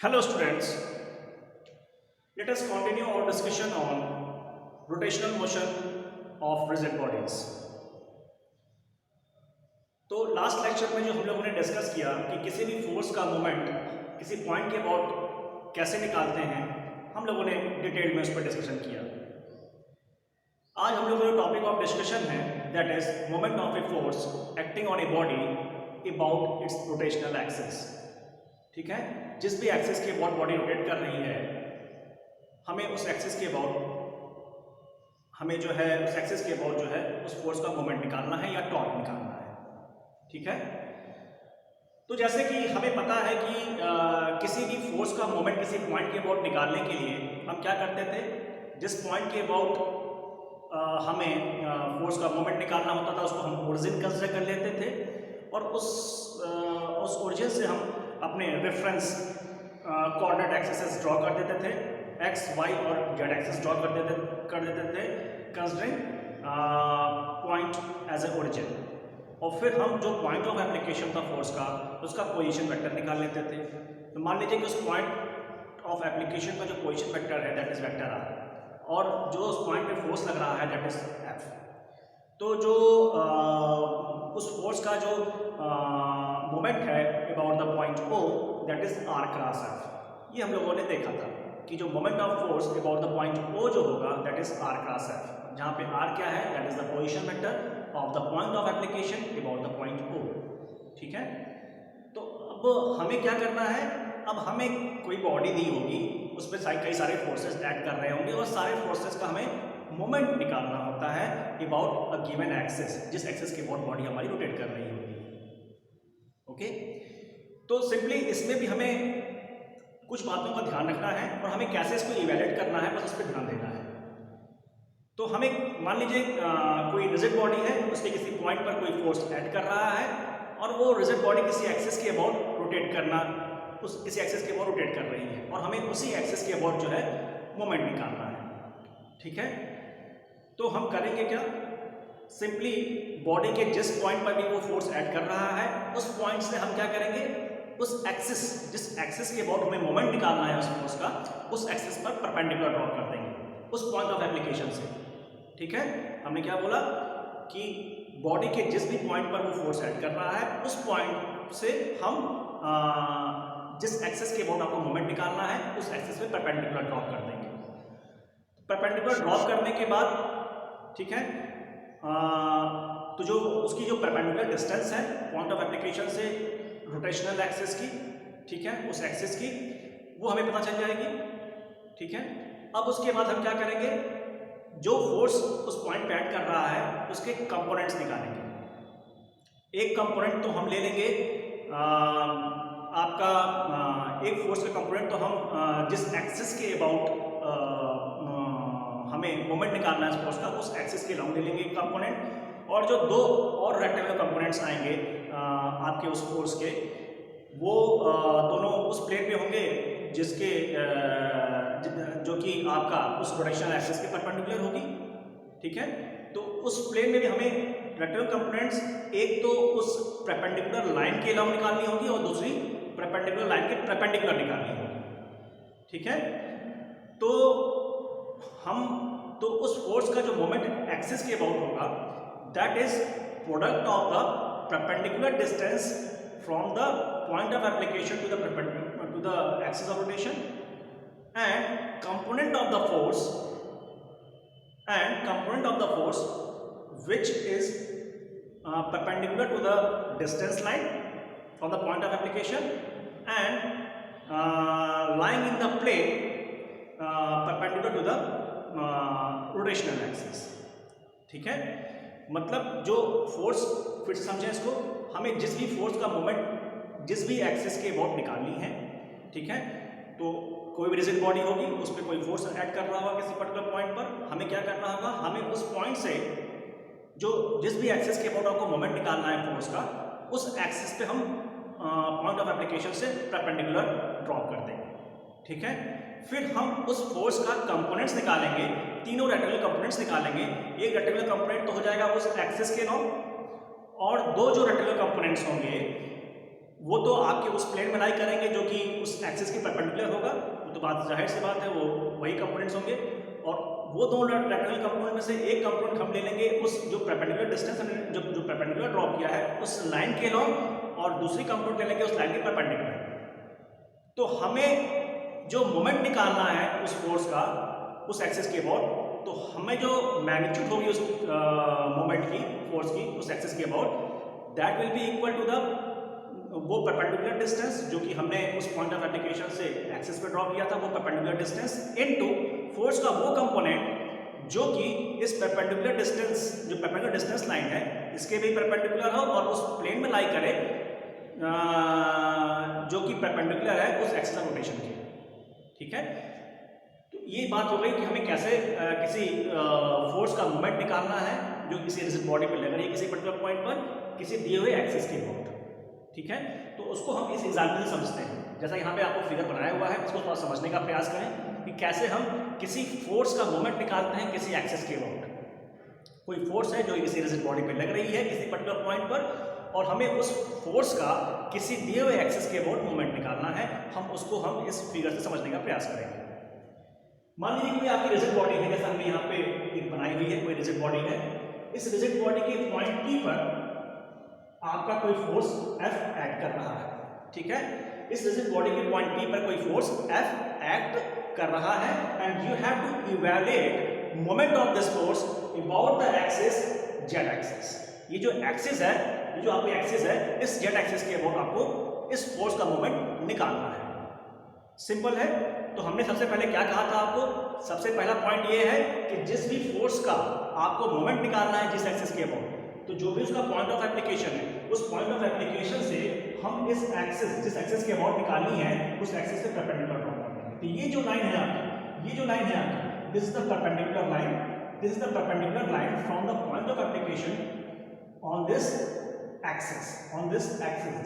Hello students, let us continue our discussion on rotational motion of rigid bodies. तो last lecture में जो हम लोगों ने डिस्कस किया कि किसी भी फोर्स का मोमेंट किसी पॉइंट के अबाउट कैसे निकालते हैं, हम लोगों ने डिटेल में उस पर डिस्कशन किया। आज हम लोगों का टॉपिक ऑफ डिस्कशन है that is moment of a force acting on a body about it's rotational axis. ठीक है, जिस भी एक्सिस के अबाउट बॉडी रोटेट कर रही है, हमें उस एक्सिस के अबाउट उस फोर्स का मोमेंट निकालना है या टॉर्क निकालना है। ठीक है, तो जैसे कि हमें पता है कि किसी भी फोर्स का मोमेंट किसी पॉइंट के अबाउट निकालने के लिए हम क्या करते थे, जिस पॉइंट के अबाउट हमें फोर्स का मोमेंट निकालना होता था उसको हम ओरिजिन कंसिडर कर लेते थे और उस ओरिजिन से हम अपने रेफरेंस कोऑर्डिनेट एक्सिस ड्रॉ कर देते थे, एक्स वाई और जेड एक्सिस ड्रॉ कर देते थे considering point as a origin. और फिर हम जो पॉइंट ऑफ एप्लीकेशन था फोर्स का उसका पोजीशन वेक्टर निकाल लेते थे। तो मान लीजिए कि उस पॉइंट ऑफ एप्लीकेशन का जो पोजीशन वेक्टर है दैट इज वेक्टर आर, और जो उस पॉइंट पे फोर्स लग रहा है दैट इज एफ। तो जो उस फोर्स का जो मोमेंट है about the point O that is R cross F. ये हम लोगों ने देखा था कि जो moment of force about the point O जो होगा that is R cross F, जहाँ पे आर क्या है that is the position vector of the point of application about the point O. ठीक है, तो अब हमें क्या करना है, अब हमें कोई बॉडी दी होगी, उसमें कई सारे फोर्सेस ऐड कर रहे होंगे और सारे फोर्सेस का हमें मोमेंट निकालना होता है अबाउट अ गिवन एक्सिस, जिस एक्सिस के अबाउट बॉडी हमारी रोटेट कर रही होगी। ओके, तो सिंपली इसमें भी हमें कुछ बातों का ध्यान रखना है और हमें कैसे इसको इवैल्यूएट करना है, बस उस पर ध्यान देना है। तो हमें मान लीजिए कोई रिजिड बॉडी है, उसके किसी पॉइंट पर कोई फोर्स ऐड कर रहा है और वो रिजिड बॉडी किसी एक्सिस के अबाउट रोटेट किसी एक्सिस के अबाउट रोटेट कर रही है और हमें उसी एक्सिस के अबाउट जो है मोमेंट निकालना है। ठीक है, तो हम करेंगे क्या, सिंपली बॉडी के जिस पॉइंट पर भी वो फोर्स ऐड कर रहा है उस पॉइंट से हम क्या करेंगे, उस एक्सिस जिस एक्सिस के अबाउट हमें मोमेंट निकालना है उस फोर्स का, उस एक्सिस पर परपेंडिकुलर ड्रॉ कर देंगे उस पॉइंट ऑफ एप्लीकेशन से। ठीक है, हमने क्या बोला कि बॉडी के जिस भी पॉइंट पर वो फोर्स ऐड कर रहा है उस पॉइंट से हम जिस एक्सिस के अबाउट आपको मोमेंट निकालना है उस एक्सिस पे परपेंडिकुलर ड्रॉप कर देंगे। परपेंडिकुलर ड्रॉप करने के बाद ठीक है, तो जो उसकी जो परपेंडिकुलर डिस्टेंस है पॉइंट ऑफ एप्लीकेशन से रोटेशनल एक्सिस की, ठीक है, उस एक्सिस की वो हमें पता चल जाएगी। ठीक है, अब उसके बाद हम क्या करेंगे, जो फोर्स उस पॉइंट पे ऐड कर रहा है उसके कंपोनेंट्स निकालेंगे। एक कंपोनेंट तो हम ले लेंगे आपका एक फोर्स का कंपोनेंट तो हम जिस एक्सिस के अबाउट हमें मोमेंट निकालना है फोर्स का उस एक्सिस के लॉन्ग ले लेंगे एक कंपोनेंट, और जो दो और रेक्टेंगुलर कंपोनेंट्स आएंगे आपके उस फोर्स के, वो दोनों उस प्लेन पे होंगे जिसके जो कि आपका उस रोटेशनल एक्सिस के परपेंडिकुलर होगी। ठीक है, तो उस प्लेन में भी हमें रेक्टेंगुलर कंपोनेंट्स एक तो उस परपेंडिकुलर लाइन के अलावा निकालनी होगी और दूसरी परपेंडिकुलर लाइन के परपेंडिकुलर निकालनी होगी। ठीक है, तो उस फोर्स का जो मोमेंट एक्सिस के अबाउट होगा that is product of the perpendicular distance from the point of application to the axis of rotation and component of the force which is perpendicular to the distance line from the point of application and lying in the plane perpendicular to the rotational axis। ठीक है, मतलब जो force, फिर से समझें इसको, हमें जिस भी फोर्स का मोमेंट जिस भी एक्सिस के अबाउट निकालनी है, ठीक है, तो कोई भी रिजिड बॉडी होगी उस पर कोई फोर्स ऐड कर रहा होगा किसी पर्टिकुलर पॉइंट पर, हमें क्या करना होगा, हमें उस पॉइंट से जो जिस भी एक्सिस के अबाउट आपको मोमेंट निकालना है फोर्स का, उस एक्सिस पे हम पॉइंट ऑफ एप्लीकेशन से परपेंडिकुलर ड्रॉप कर देंगे। ठीक है, फिर हम उस फोर्स का कंपोनेंट्स निकालेंगे, तीनों रेक्टेंगुलर कंपोनेंट्स निकालेंगे। एक रेक्टेंगुलर कंपोनेंट तो हो जाएगा उस एक्सिस के नॉर्म, और दो जो रेक्टेंगुलर कंपोनेंट्स होंगे वो तो आपके उस प्लेन में लाई करेंगे जो कि उस एक्सिस के परपेंडिकुलर होगा, वो तो बात जाहिर सी बात है, वो वही कंपोनेंट्स होंगे। और वो दो रेक्टेंगल कंपोनेंट में से एक कंपोनेंट हम ले लेंगे उस जो परपेंडिकुलर डिस्टेंस जो परपेंडिकुलर ड्रॉ किया है उस लाइन के लॉन्ग, और दूसरी कंपोनेंट ले लेंगे उस लाइन के परपेंडिकुलर। तो हमें जो मोमेंट निकालना है उस फोर्स का उस एक्सिस के अबाउट, तो हमें जो मैग्नीट्यूड होगी उस मोमेंट की, फोर्स की उस एक्सिस के about, that will be equal to the वो परपेंडिकुलर डिस्टेंस जो कि हमने उस पॉइंट ऑफ एप्लीकेशन से एक्सिस पे ड्रॉ किया था, वो परपेंडिकुलर डिस्टेंस इनटू फोर्स का वो कंपोनेंट जो कि इस परपेंडिकुलर डिस्टेंस, जो परपेंडिकुलर डिस्टेंस लाइन है इसके भी परपेंडिकुलर हो और उस प्लेन में लाई करे जो कि परपेंडिकुलर है उस एक्सिस ऑफ रोटेशन के। ठीक है, तो ये बात हो गई कि हमें कैसे किसी फोर्स का मोमेंट निकालना है जो किसी रिजिड बॉडी पर लग रही है किसी पर्टिकुलर पॉइंट पर किसी दिए हुए एक्सिस के अबाउट। ठीक है, तो उसको हम इस एग्जाम्पल से समझते हैं। जैसा यहाँ पे आपको फिगर बनाया हुआ है, उसको थोड़ा समझने का प्रयास करें कि कैसे हम किसी फोर्स का मोमेंट निकालते हैं किसी एक्सिस के अबाउट। कोई फोर्स है जो किसी रिजिड बॉडी पे लग रही है किसी पर्टिकुलर पॉइंट पर, और हमें उस फोर्स का किसी दिए हुए एक्सिस के अबाउट मोमेंट निकालना है। हम इस फिगर से समझने का प्रयास करेंगे। मान लीजिए कोई आपकी रिजिड बॉडी है, जैसा हमने यहाँ पे एक बनाई हुई है, कोई रिजिड बॉडी है। इस रिजिड बॉडी के पॉइंट P पर आपका कोई फोर्स F एक्ट कर रहा है। ठीक है, इस रिजिड बॉडी के पॉइंट P पर कोई फोर्स F एक्ट कर रहा है and you have to evaluate moment of this force about the axis Z axis. ये जो एक्सिस है, ये जो आपकी एक्सिस है, इस Z एक्सिस के अबाउट आपको इस फोर्स का मोमेंट निकालना है। सिंपल है। तो हमने सबसे पहले क्या कहा था आपको? सबसे पहला पॉइंट ये है कि जिस भी फोर्स का आपको मोमेंट निकालना है जिस एक्सिस के अबाउट, तो जो भी उसका पॉइंट ऑफ एप्लीकेशन है, उस पॉइंट ऑफ एप्लीकेशन से हम इस एक्सिस, जिस एक्सिस के अबाउट निकालनी है, उस एक्सिस से परपेंडिकुलर ड्रॉ कर देंगे। तो ये जो लाइन है आपकी, ये जो लाइन है आपकी, this is the perpendicular line, this is the perpendicular line from the point of application on this axis,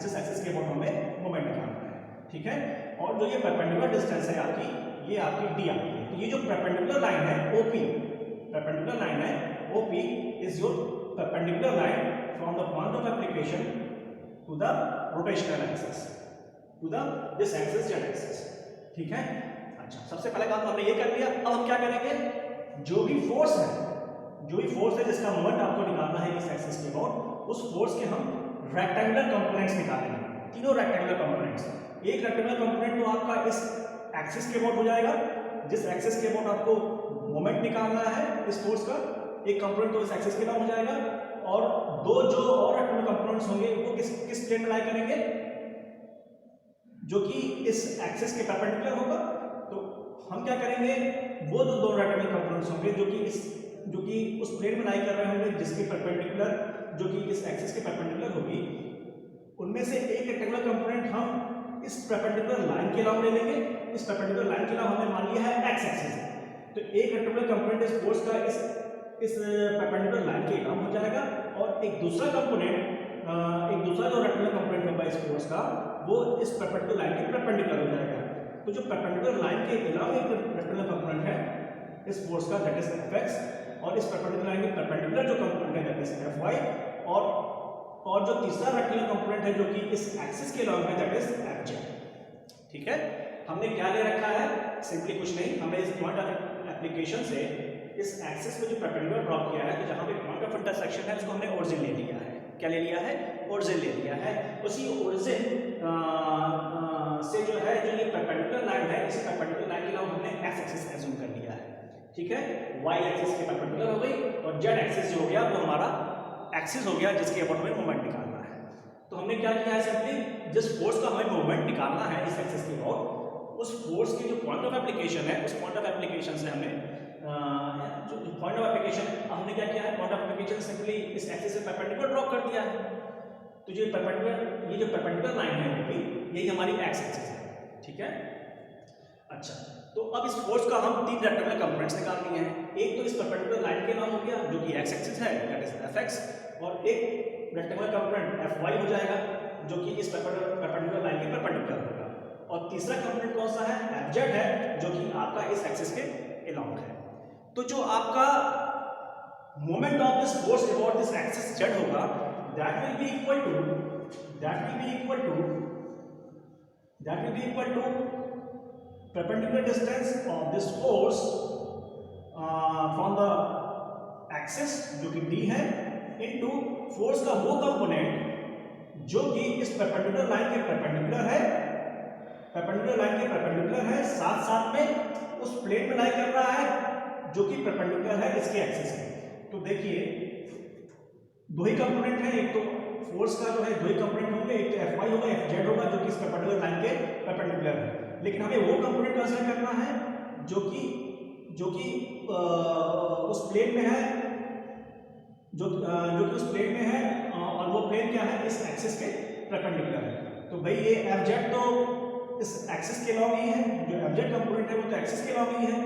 जिस एक्सिस के अबाउट हमें मोमेंट निकालना है। ठीक है, और जो ये परपेंडिकुलर डिस्टेंस है आपकी, ये आपकी डी आती है। तो ये जो परपेंडिकुलर लाइन है OP, परपेंडिकुलर लाइन है OP is your perpendicular line from the point of application to the rotational axis, to the this axis Z axis। ठीक है, अच्छा, सबसे पहले काम हमने ये कर लिया। अब हम क्या करेंगे? जो भी फोर्स है जिसका मोमेंट आपको निकालना है इस एक्सिस के अबाउट, उस फोर्स के हम रेक्टेंगुलर कंपोनेंट्स निकालेंगे। तीनों रेक्टेंगुलर कंपोनेंट्स। एक रेक्टेंगुलर कंपोनेंट तो आपका इस एक्सिस के अबाउट हो जाएगा, जिस एक्सिस के अबाउट आपको मोमेंट निकालना है इस फोर्स का, एक कंपोनेंट तो इस एक्सिस के नाम हो जाएगा, और दो जो और रेक्टेंगुलर कंपोनेंट्स होंगे वो किस प्लेन में लाई करेंगे, जो कि इस एक्सिस के परपेंडिकुलर होगा। तो हम क्या करेंगे? वो जो दो रेक्टेंगुलर कंपोनेंट्स होंगे जो कि उस प्लेन में लाई कर रहे होंगे जिसके परपेंडिकुलर, जो कि इस एक्सिस के परपेंडिकुलर होगी, उनमें से एक रेक्टेंगुलर कंपोनेंट हम इस परपेंडिकुलर लाइन के अलावा ले लेंगे। इस परपेंडिकुलर लाइन के अलावा हमने मान लिया है एक्स एक्सिस, तो एक रेक्टेंगुलर कंपोनेंट इस फोर्स का इस परपेंडिकुलर लाइन के काम हो जाएगा, और एक दूसरा जो रेक्टेंगुलर कंपोनेंट होगा इस फोर्स का, वो इस परपेंडिकुलर लाइन के परपेंडिकुलर हो जाएगा। तो जो परपेंडिकुलर लाइन के अलावा एक रेक्टेंगुलर कंपोनेंट है इस फोर्स का, दैट इज Fx, और इस परपेंडिकुलर लाइन के परपेंडिकुलर जो कंपोनेंट है दैट इज Fy, और जो तीसरा रेक्टेंगुलर कंपोनेंट है जो कि इस एक्सिस के लॉन्ग है दैट इज Fj। ठीक है, हमने क्या ले रखा है? सिंपली कुछ नहीं, हमने इस पॉइंट ऑफ एप्लीकेशन से इस एक्सिस पे जो परपेंडिकुलर ड्रॉ किया है, तो जहां पे पॉइंट ऑफ इंटरसेक्शन है उसको हमने ओरिजिन ले लिया है। क्या ले लिया है? ओरिजिन ले लिया है। उसी ओरिजिन से जो है, जो ये परपेंडिकुलर लाइन है, इस परपेंडिकुलर लाइन के अलावा हमने एक्स एक्सिस एज्यूम कर लिया है। ठीक है, वाई एक्सिस के परपेंडिकुलर हो गई, और जेड एक्सिस जो हो गया वो हमारा एक्सिस हो गया जिसके अबाउट हमें मोमेंट निकालना है। तो हमने क्या किया है? सिंपली जिस फोर्स का हमें मोमेंट निकालना है इस एक्सिस के अबाउट, उस फोर्स की जो पॉइंट ऑफ एप्लीकेशन है, उस पॉइंट ऑफ एप्लीकेशन से हमें जो पॉइंट ऑफ एप्लीकेशन हमने क्या किया है? पॉइंट ऑफ एप्लीकेशन सिंपली इस एक्सिस से परपेंडिकुलर ड्रॉ कर दिया है। तो ये जो परपेंडिकुलर लाइन है वो भी यही हमारी एक्स एक्सिस है। ठीक है, अच्छा, तो अब इस फोर्स का हम तीन रेक्टेंगुलर कंपोनेंट्स निकाल लिए हैं। एक तो इस परपेंडिकुलर लाइन के नाम हो गया जो कि एक्स एक्सिस है, दैट इज Fx, और एक रेक्टेंगुलर कंपोनेंट Fy हो जाएगा जो कि इस परपेंडिकुलर लाइन के परपेंडिकुलर होगा, और तीसरा कंपोनेंट कौन सा है? Fz है, जो कि आपका इस एक्सिस के अलोंग है। तो जो आपका moment of this force about this axis Z होगा, that will be equal to that will be equal to perpendicular distance of this force from the axis जो कि d है into force का वो कंपोनेंट जो कि इस परपेंडिकुलर लाइन के परपेंडिकुलर है, साथ साथ में उस प्लेन में लाई कर रहा है जो कि परपेंडिकुलर है इसके एक्सिस के। तो देखिए दो ही कंपोनेंट है, एक तो फोर्स का जो है दो ही कंपोनेंट होंगे, एक तो Fy होगा, Fz होगा जो कि इस परपेंडिकुलर लाइन के परपेंडिकुलर है। लेकिन हमें वो कंपोनेंट कंसीडर करना है जो कि उस प्लेन में है, जो कि उस प्लेन में है, और वो प्लेन क्या है, इस एक्सिस के परपेंडिकुलर है। तो भाई ये Fz तो इस एक्सिस के लॉन्ग ही है, जो Fz कंपोनेंट है वो तो एक्सिस के लॉन्ग ही है,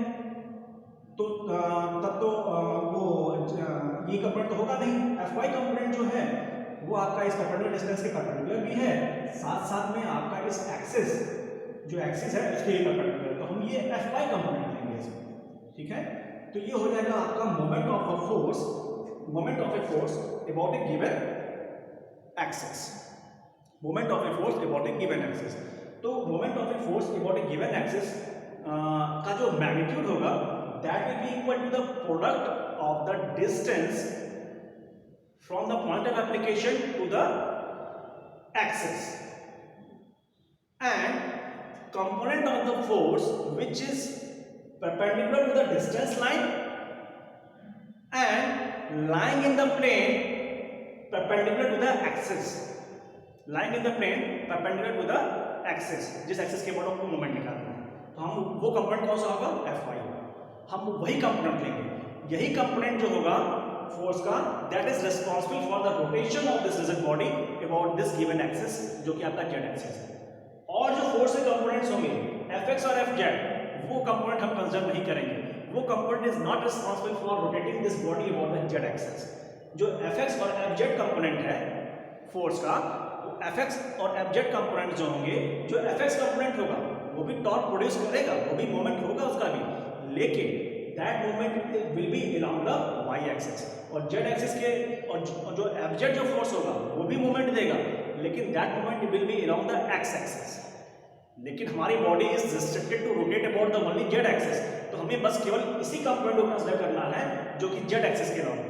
तो तब तो वो ये कंपोनेंट तो होगा नहीं। Fy कंपोनेंट जो है वो आपका इस परपेंडिकुलर डिस्टेंस के परपेंडिकुलर भी है, साथ साथ में आपका इस एक्सिस जो एक्सिस है उसके ही परपेंडिकुलर, तो हम ये Fy कंपोनेंट लेंगे इसमें, ठीक है। तो ये हो जाएगा आपका moment of a force about a given axis, moment of a force about a given axis. तो moment of a force about a given axis का जो मैग्नीट्यूड होगा that will be equal to the product of the distance from the point of application to the axis and component of the force which is perpendicular to the distance line and lying in the plane perpendicular to the axis, lying in the plane perpendicular to the axis, जिस axis के ऊपर आपको moment निकालना है। तो हम वो component कौन सा होगा, Fy होगा, हम वही कंपोनेंट लेंगे। यही कंपोनेंट जो होगा फोर्स का that is responsible for the rotation of this rigid body about this given axis जो कि आपका जेड एक्सिस है। और जो फोर्स के कंपोनेंट्स होंगे Fx और Fz वो कंपोनेंट हम कंसीडर नहीं करेंगे, वो component is not responsible for rotating this body about the Z axis. जो Fx और Fz कंपोनेंट है फोर्स का, Fx और Fz कंपोनेंट जो होंगे, जो Fx कंपोनेंट होगा वो भी टॉर्क प्रोड्यूस करेगा, वो भी मोमेंट होगा उसका भी, लेकिन that moment will be along the Y axis. और जेड एक्सिस के और जो Fz जो फोर्स होगा वो भी मोमेंट देगा, लेकिन that moment will be along the X axis. लेकिन हमारी body is restricted to rotate about the only Z axis, तो हमें बस केवल इसी कंपोनेंट को कंसीडर करना है जो कि जेड एक्सिस के लॉन्ग है।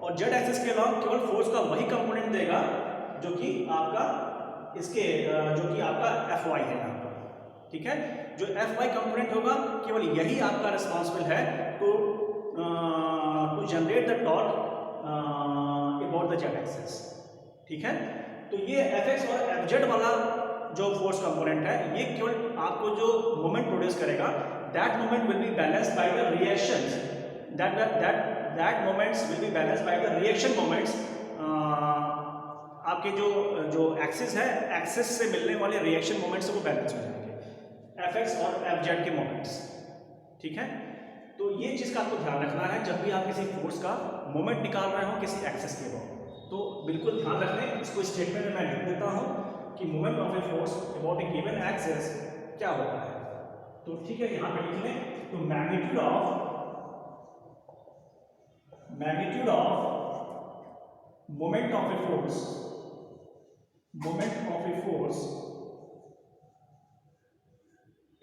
और जेड एक्सिस के लॉन्ग केवल फोर्स का वही कंपोनेंट देगा जो कि आपका इसके जो कि आपका Fy है यहाँ पर, ठीक है। जो Fy कंपोनेंट होगा केवल यही आपका रिस्पांसिबल है to generate the torque about the Z axis, ठीक है। तो ये Fx और Fz वाला जो फोर्स कंपोनेंट है ये केवल आपको जो मोमेंट प्रोड्यूस करेगा, that moment will be balanced by the reactions, that moments will be balanced by the reaction moments. आपके जो एक्सिस है, एक्सिस से मिलने वाले रिएक्शन मोमेंट्स वो बैलेंस हो जाएंगे Fx और Fz के मोमेंट्स, ठीक है। तो ये चीज़ का आपको ध्यान रखना है जब भी आप किसी फोर्स का मोमेंट निकाल रहे हो किसी एक्सिस के ऊपर, तो बिल्कुल ध्यान रखें। इसको स्टेटमेंट में मैं लिख देता हूँ कि moment of a force about a given axis क्या होता है। तो ठीक है, यहाँ पे लिख लें। तो magnitude of moment of a force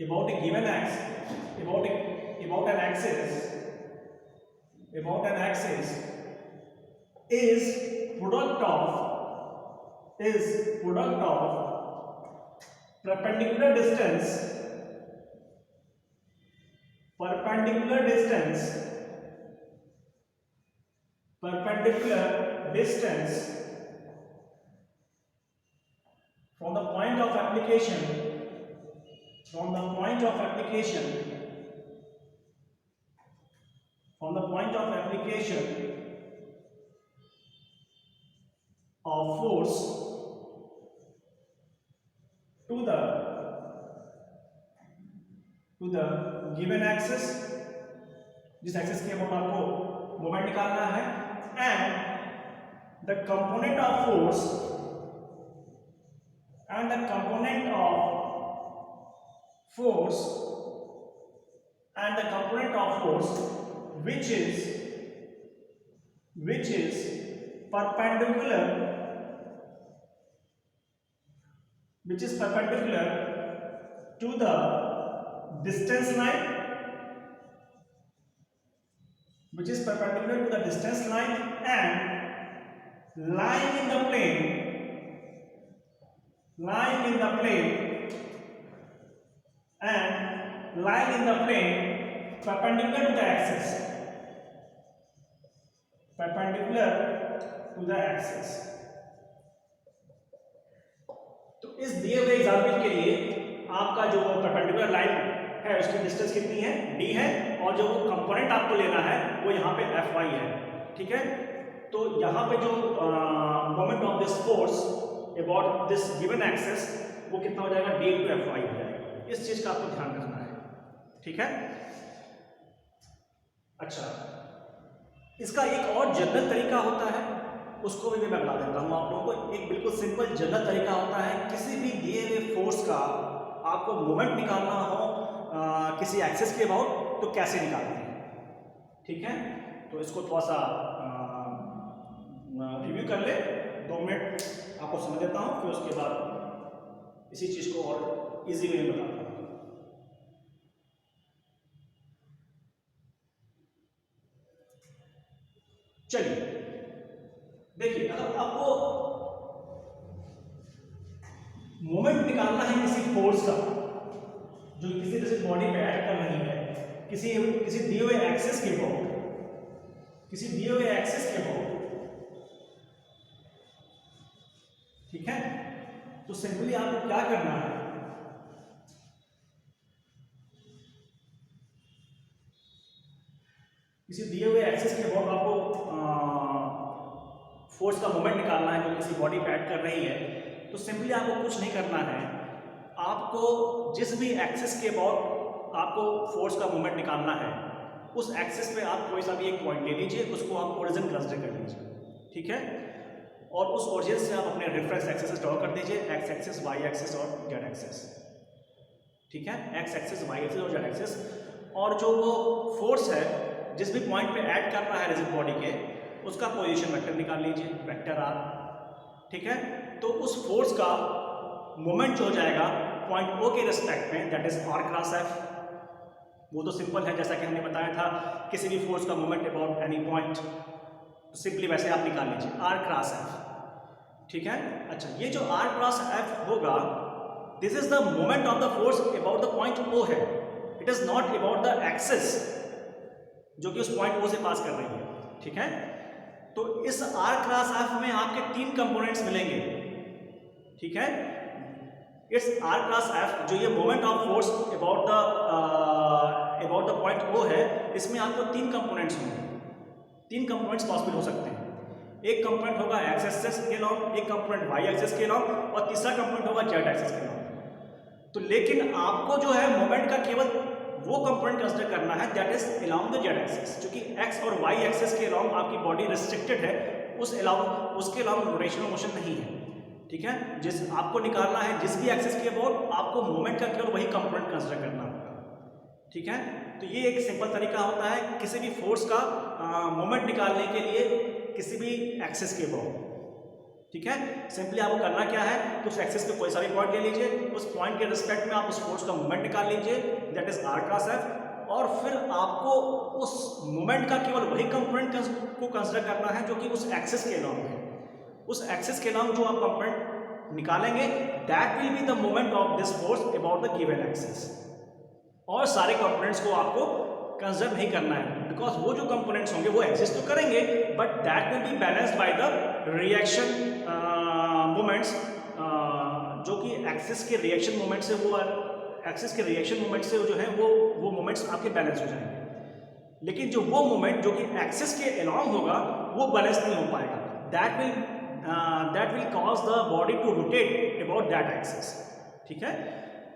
about a given axis, about an axis is product of perpendicular distance from the point of application of force to the given axis, जिस एक्सिस के अबाउट आपको moment निकालना है, and the component of force which is perpendicular to the distance line, which is perpendicular to the distance line and lying in the plane perpendicular to the axis, तो इस दिए हुए example के लिए आपका जो परपेंडिकुलर लाइन है उसकी डिस्टेंस कितनी है, d है, और जो कंपोनेंट आपको लेना है वो यहाँ पे Fy है, ठीक है। तो यहाँ पे जो moment of this force about this given axis वो कितना हो जाएगा, d into Fy हो जाएगा। इस चीज का आपको ध्यान रखना है, ठीक है। अच्छा, इसका एक और जनरल तरीका होता है, उसको भी मैं बता देता हूँ आप लोगों को। एक बिल्कुल सिंपल जनरल तरीका होता है, किसी भी दिए हुए फोर्स का आपको मोमेंट निकालना हो किसी एक्सिस के अबाउट, तो कैसे निकालते हैं, ठीक है। तो इसको थोड़ा सा रिव्यू कर ले, 2 मिनट आपको समझ देता हूँ, फिर उसके बाद इसी चीज को और इजी वे में बताता हूँ। चलिए देखिए, अगर आपको मोमेंट निकालना है किसी फोर्स का जो किसी जैसे बॉडी पे एक्ट कर रही है, किसी दिए हुए एक्सिस के अबाउट, ठीक है, तो सिंपली आपको क्या करना है, किसी दिए हुए एक्सिस के अबाउट आपको फोर्स का मोमेंट निकालना है जो किसी बॉडी पे एक्ट कर रही है, तो सिंपली आपको कुछ नहीं करना है, आपको जिस भी एक्सिस के अबाउट आपको फोर्स का मोमेंट निकालना है, उस एक्सिस पे आप कोई सा भी एक पॉइंट ले लीजिए, उसको आप ओरिजिन कंसीडर कर लीजिए, ठीक है। और उस ओरिजिन से आप अपने रेफरेंस एक्सिस ड्रॉ कर दीजिए, एक्स एक्सिस, वाई एक्सिस और जेड एक्सिस, ठीक है, एक्स एक्सिस, वाई एक्सिस और जेड एक्सिस। और जो वो फोर्स है जिस भी पॉइंट पे ऐड कर रहा है रिजिड बॉडी के, उसका पोजीशन वेक्टर निकाल लीजिए, वेक्टर आर, ठीक है। तो उस फोर्स का मोमेंट जो हो जाएगा पॉइंट ओ के रिस्पेक्ट में, that is R cross F. वो तो सिंपल है, जैसा कि हमने बताया था, किसी भी फोर्स का moment about any point, simply वैसे आप निकाल लीजिए, आर क्रॉस एफ, ठीक है। अच्छा, ये जो आर क्रॉस एफ होगा, this is the moment of the force about the point O है, it is not about the axis जो कि उस पॉइंट ओ से पास कर रही है, ठीक है। तो इस आर क्रॉस एफ में आपके 3 कंपोनेंट्स मिलेंगे, ठीक है। इट्स आर क्रॉस एफ, जो ये moment of force about the point O है, इसमें आपको 3 कंपोनेंट्स होंगे, 3 कंपोनेंट्स पॉसिबल हो सकते हैं। एक कंपोनेंट होगा एक्स एक्सिस के लॉन्ग, एक कंपोनेंट वाई एक्सिस के लॉन्ग, और तीसरा कंपोनेंट होगा जेड एक्सिस के लॉन्ग। तो लेकिन आपको जो है मोमेंट का केवल वो कंपोनेंट कंसीडर करना है that is along the Z axis, क्योंकि एक्स और वाई एक्सिस के अलोंग आपकी बॉडी रिस्ट्रिक्टेड है, उसके अलावा रोटेशनल मोशन नहीं है, ठीक है। जिस आपको निकालना है जिस भी एक्सिस के अबाउट, आपको मोमेंट का केवल वही कंपोनेंट कंसीडर करना होगा, ठीक है। तो ये एक सिंपल तरीका होता है किसी भी फोर्स का मोमेंट निकालने के लिए किसी भी एक्सिस के अबाउट, ठीक है। सिंपली आपको करना क्या है कि उस एक्सिस पे कोई सा भी पॉइंट ले लीजिए, उस पॉइंट के रिस्पेक्ट में आप उस फोर्स का मोमेंट निकाल लीजिए, that is R cross F, और फिर आपको उस मोमेंट का केवल वही कंपोनेंट को कंसीडर करना है जो कि उस एक्सिस के अलोंग है। उस एक्सिस के अलोंग जो आप कंपोनेंट निकालेंगे, that will be the moment of this force about the given axis. और सारे कंपोनेंट्स को आपको कंसीडर नहीं करना है, बिकॉज वो जो कंपोनेंट्स होंगे वो एग्जिस्ट तो करेंगे, but that will be balanced by the reaction moments, जो कि एक्सिस के रिएक्शन मोमेंट से जो है वो मोमेंट्स आपके बैलेंस हो जाएंगे। लेकिन जो वो मोमेंट जो कि एक्सिस के अलोंग होगा वो बैलेंस नहीं हो पाएगा, that will cause the body to rotate about that axis, ठीक है।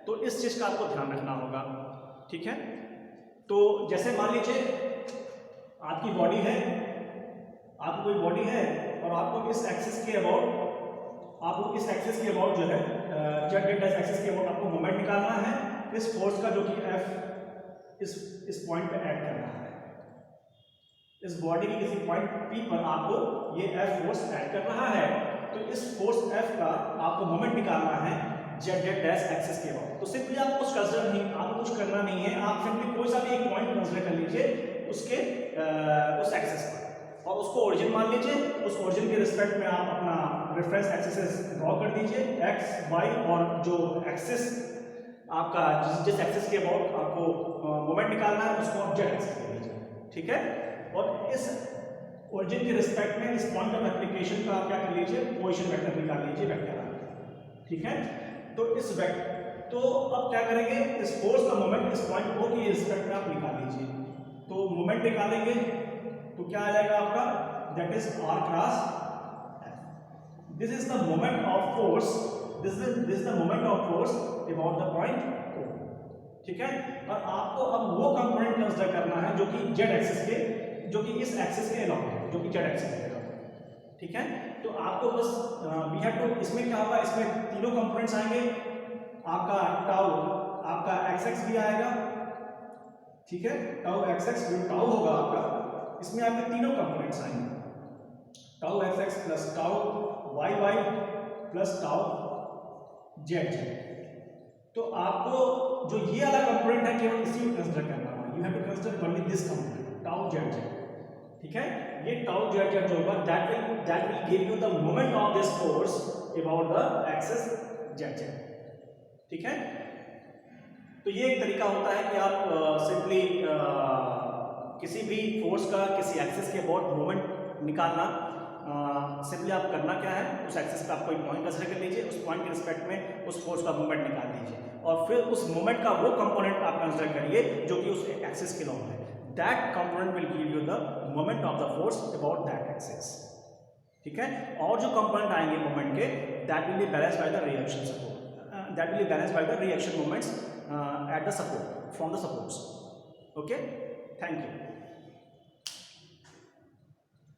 तो इस चीज का आपको ध्यान रखना होगा, ठीक है। तो जैसे मान लीजिए आपकी बॉडी है, आपको कोई बॉडी है और आपको इस एक्सिस के अबाउट जो है जेड डेल्टा एक्सिस के अबाउट आपको मोमेंट निकालना है इस फोर्स का, जो कि एफ इस पॉइंट पे ऐड करना है। इस बॉडी की किसी पॉइंट पी पर आपको ये एफ फोर्स ऐड कर रहा है, तो इस फोर्स एफ का आपको मोमेंट निकालना है जेड जेड डैश एक्सिस के अबाउट। तो सिंपली आप कुछ कंसिडर नहीं, आपको कुछ करना नहीं है, आप सिंपली कोई सा भी एक पॉइंट कंसिडर कर लीजिए उसके उस एक्सिस पर और उसको ओरिजिन मान लीजिए। उस ओरिजिन के रिस्पेक्ट में आप अपना रेफरेंस एक्सिस ड्रॉ कर दीजिए, एक्स वाई, और जो एक्सिस आपका जिस एक्सिस के अबाउट आपको मोमेंट निकालना है उसको आप जेड एक्सिस ले लीजिए, ठीक है। और इस ओरिजिन के रिस्पेक्ट में इस पॉइंट ऑफ एप्लीकेशन का आप क्या कर लीजिए, पोजीशन वेक्टर निकाल लीजिए, वेक्टर, ठीक है। तो इस वेक्टर, तो अब क्या करेंगे, इस फोर्स का मोमेंट इस पॉइंट O के रिस्पेक्ट में आप निकाल लीजिए। तो मोमेंट निकालेंगे तो क्या आ जाएगा आपका, that is r cross f। This is the moment of force, this is the moment of force about the point O, ठीक है। और आपको अब वो कंपोनेंट कंसीडर करना है जो कि जेड एक्सिस के, जो कि इस एक्सिस के अलॉन्ग है, जो कि जेड एक्सिस के अलॉन्ग है, ठीक है। तो आपको बस वी हैव टू, इसमें क्या होगा, इसमें तीनों कंपोनेंट्स आएंगे, आपका टाउ, आपका एक्स एक्स भी आएगा, ठीक है। टाउ एक्स एक्स जो टाउ होगा आपका, इसमें आपके तीनों कंपोनेंट्स आएंगे, tau X X plus tau Y Y plus tau Z Z. तो आपको जो ये वाला कंपोनेंट है केवल इसी में कंसीडर करना होगा, you have to consider only this component tau Z Z, ठीक है। ये टाउ जेड जेड जो होगा that will give you the moment of this force about the axis Z Z, ठीक है। तो ये एक तरीका होता है कि आप सिंपली किसी भी फोर्स का किसी एक्सिस के अबाउट मोमेंट निकालना। सिंपली आप करना क्या है, उस एक्सिस पे आप कोई पॉइंट कंसीडर कर लीजिए, उस पॉइंट के रिस्पेक्ट में उस फोर्स का मोमेंट निकाल लीजिए और फिर उस मोमेंट का वो कंपोनेंट आप कंसीडर करिए जो कि उस एक्सिस के लॉन्ग है। That component will give you the moment of the force about that axis, ठीक है। और जो कंपोनेंट आएंगे मोमेंट के, that will be balanced by the reaction support, that will be balanced by the reaction moments at the support from the supports, okay. Thank you.